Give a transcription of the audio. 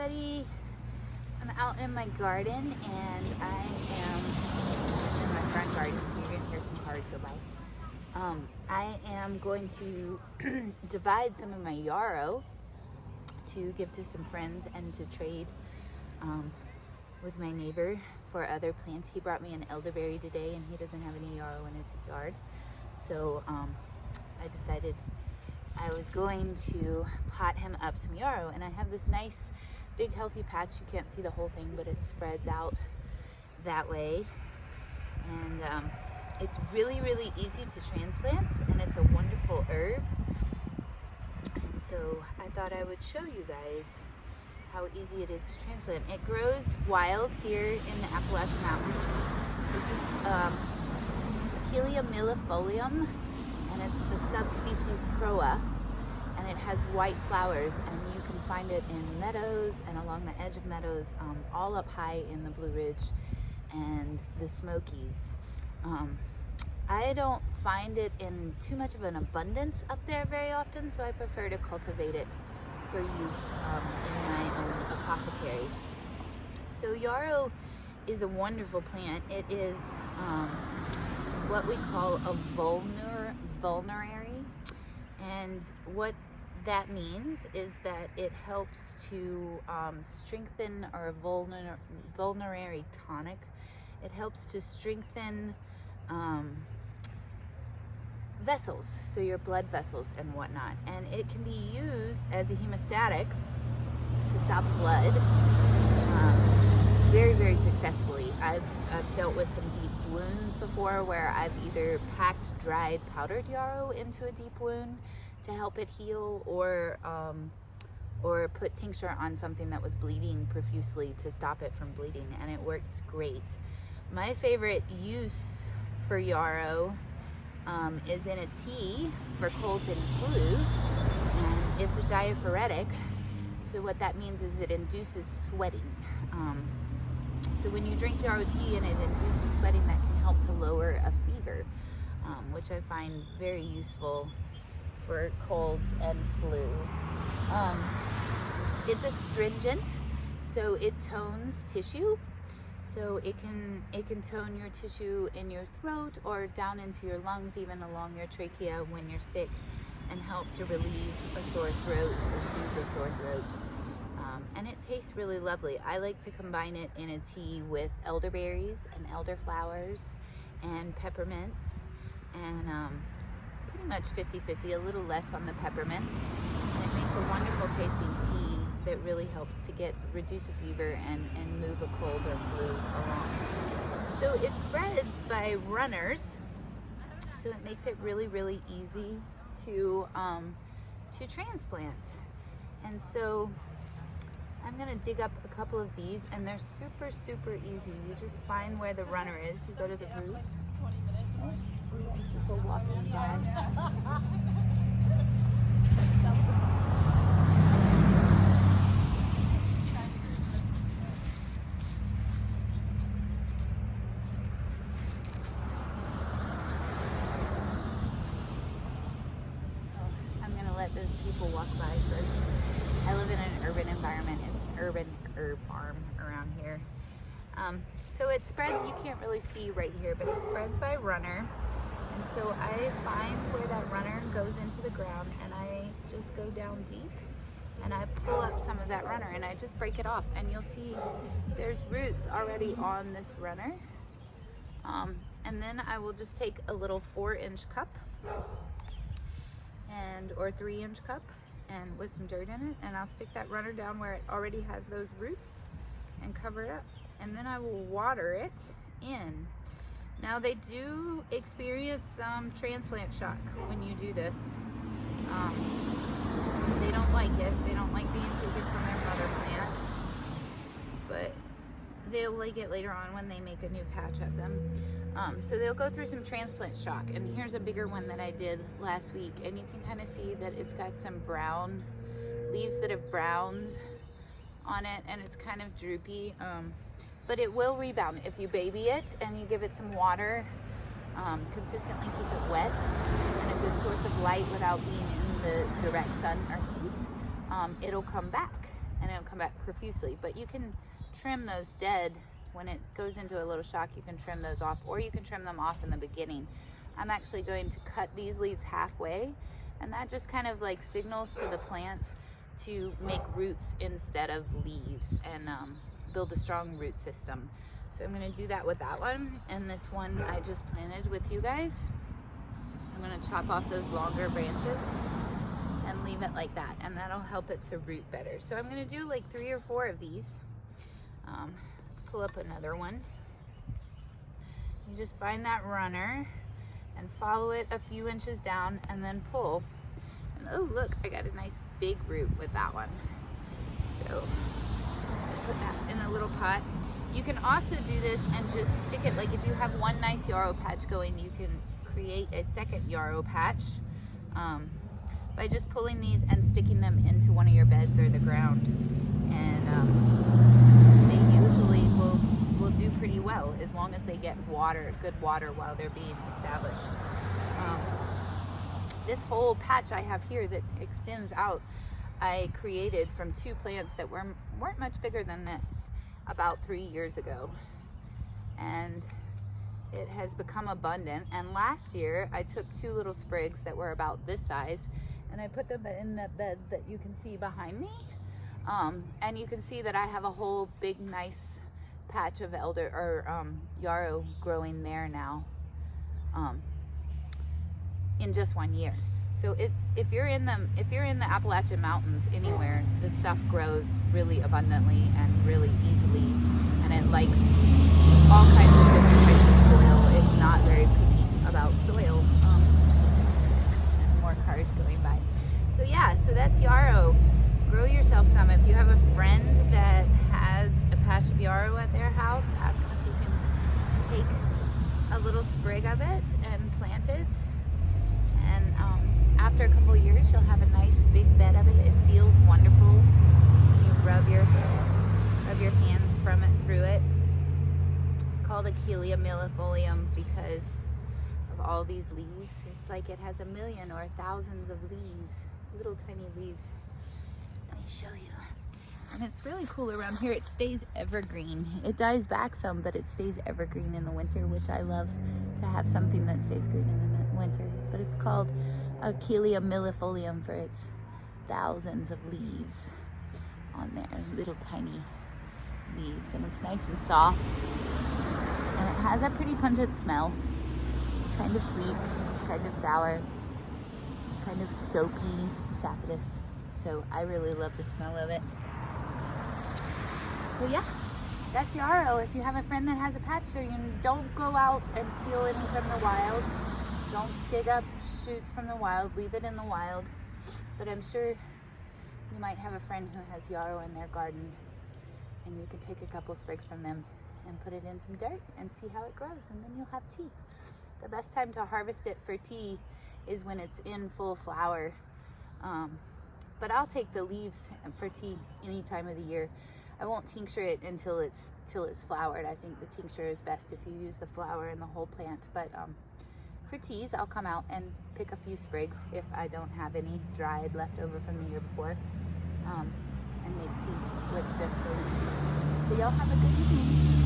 everybody. I'm out in my garden and I am in my front garden, so you're gonna hear some cars go by. I am going to divide some of my yarrow to give to some friends and to trade with my neighbor for other plants. He brought me an elderberry today and he doesn't have any yarrow in his yard. So I decided I was going to pot him up some yarrow, and I have this nice big healthy patch. You can't see the whole thing, but it spreads out that way, and it's really easy to transplant, and it's a wonderful herb. And so I thought I would show you guys how easy it is to transplant. It grows wild here in the Appalachian Mountains. This is Achillea millefolium, and it's the subspecies Proa, and it has white flowers, and you can find it in meadows and along the edge of meadows, all up high in the Blue Ridge and the Smokies. I don't find it in too much of an abundance up there very often, so I prefer to cultivate it for use in my own apothecary. So yarrow is a wonderful plant. It is what we call a vulnerary, and what that means is that it helps to strengthen, or a vulnerary tonic. It helps to strengthen vessels, so your blood vessels and whatnot, and it can be used as a hemostatic to stop blood very successfully. I've dealt with some deep wounds before where I've either packed dried powdered yarrow into a deep wound to help it heal, or put tincture on something that was bleeding profusely to stop it from bleeding, and it works great. My favorite use for yarrow is in a tea for colds and flu, and it's a diaphoretic. So what that means is it induces sweating. So when you drink yarrow tea and it induces sweating, that can help to lower a fever, which I find very useful for colds and flu. It's astringent, so it tones tissue. So it can tone your tissue in your throat or down into your lungs, even along your trachea when you're sick, and help to relieve a sore throat or soothe a sore throat. And it tastes really lovely. I like to combine it in a tea with elderberries and elderflowers and peppermints, and pretty much 50-50, a little less on the peppermint. And it makes a wonderful tasting tea that really helps to reduce a fever and move a cold or flu along. So it spreads by runners, so it makes it really easy to transplant. And so I'm gonna dig up a couple of these, and they're super easy. You just find where the runner is. You go to the root. People walking by. I'm gonna let those people walk by first. I live in an urban environment. It's an urban herb farm around here. So it spreads, you can't really see right here, but it spreads by runner. And so I find where that runner goes into the ground, and I just go down deep and I pull up some of that runner and I just break it off, and you'll see there's roots already on this runner. And then I will just take a little 4-inch cup or 3-inch cup, and with some dirt in it, and I'll stick that runner down where it already has those roots and cover it up, and then I will water it in. Now they do experience transplant shock when you do this. They don't like it. They don't like being taken from their mother plant, but they'll like it later on when they make a new patch of them. So they'll go through some transplant shock, and here's a bigger one that I did last week, and you can kind of see that it's got some brown leaves that have browned on it, and it's kind of droopy, but it will rebound if you baby it and you give it some water, consistently keep it wet and a good source of light without being in the direct sun or heat. It'll come back and it'll come back profusely. But you can trim those dead when it goes into a little shock. You can trim those off, or you can trim them off in the beginning. I'm actually going to cut these leaves halfway, and that just kind of like signals to the plant to make roots instead of leaves, and build a strong root system. So I'm going to do that with that one, and this one I just planted with you guys. I'm going to chop off those longer branches and leave it like that, and that'll help it to root better. So I'm going to do like 3 or 4 of these. Let's pull up another one. You just find that runner and follow it a few inches down and then pull. And oh look, I got a nice big root with that one. So put that in a little pot. You can also do this and just stick it, like if you have one nice yarrow patch going, you can create a second yarrow patch by just pulling these and sticking them into one of your beds or the ground. And they usually will do pretty well as long as they get water, good water, while they're being established. This whole patch I have here that extends out, I created from 2 plants that weren't much bigger than this about 3 years ago, and it has become abundant. And last year I took 2 little sprigs that were about this size, and I put them in that bed that you can see behind me, and you can see that I have a whole big nice patch of yarrow growing there now, in just 1 year. So it's, if you're in the Appalachian Mountains anywhere, this stuff grows really abundantly and really easily, and it likes all kinds of different types of soil. It's not very picky about soil. And more cars going by. So yeah, so that's yarrow. Grow yourself some. If you have a friend that has a patch of yarrow at their house, ask them if you can take a little sprig of it and plant it. And after a couple of years, you'll have a nice big bed of it. It feels wonderful when you rub your hands from it through it. It's called Achillea millefolium because of all these leaves. It's like it has a million or thousands of leaves, little tiny leaves. Let me show you. And it's really cool around here. It stays evergreen. It dies back some, but it stays evergreen in the winter, which I love to have something that stays green in the winter. But it's called Achillea millefolium for its thousands of leaves on there, little tiny leaves, and it's nice and soft. And it has a pretty pungent smell, kind of sweet, kind of sour, kind of soapy, sapidous. So I really love the smell of it. So yeah, that's yarrow. If you have a friend that has a patch, so you don't go out and steal any from the wild. Don't dig up shoots from the wild, leave it in the wild. But I'm sure you might have a friend who has yarrow in their garden, and you can take a couple sprigs from them and put it in some dirt and see how it grows, and then you'll have tea. The best time to harvest it for tea is when it's in full flower. But I'll take the leaves for tea any time of the year. I won't tincture it until it's flowered. I think the tincture is best if you use the flower and the whole plant. But for teas, I'll come out and pick a few sprigs if I don't have any dried left over from the year before, and make tea with just the leaves. So y'all have a good evening.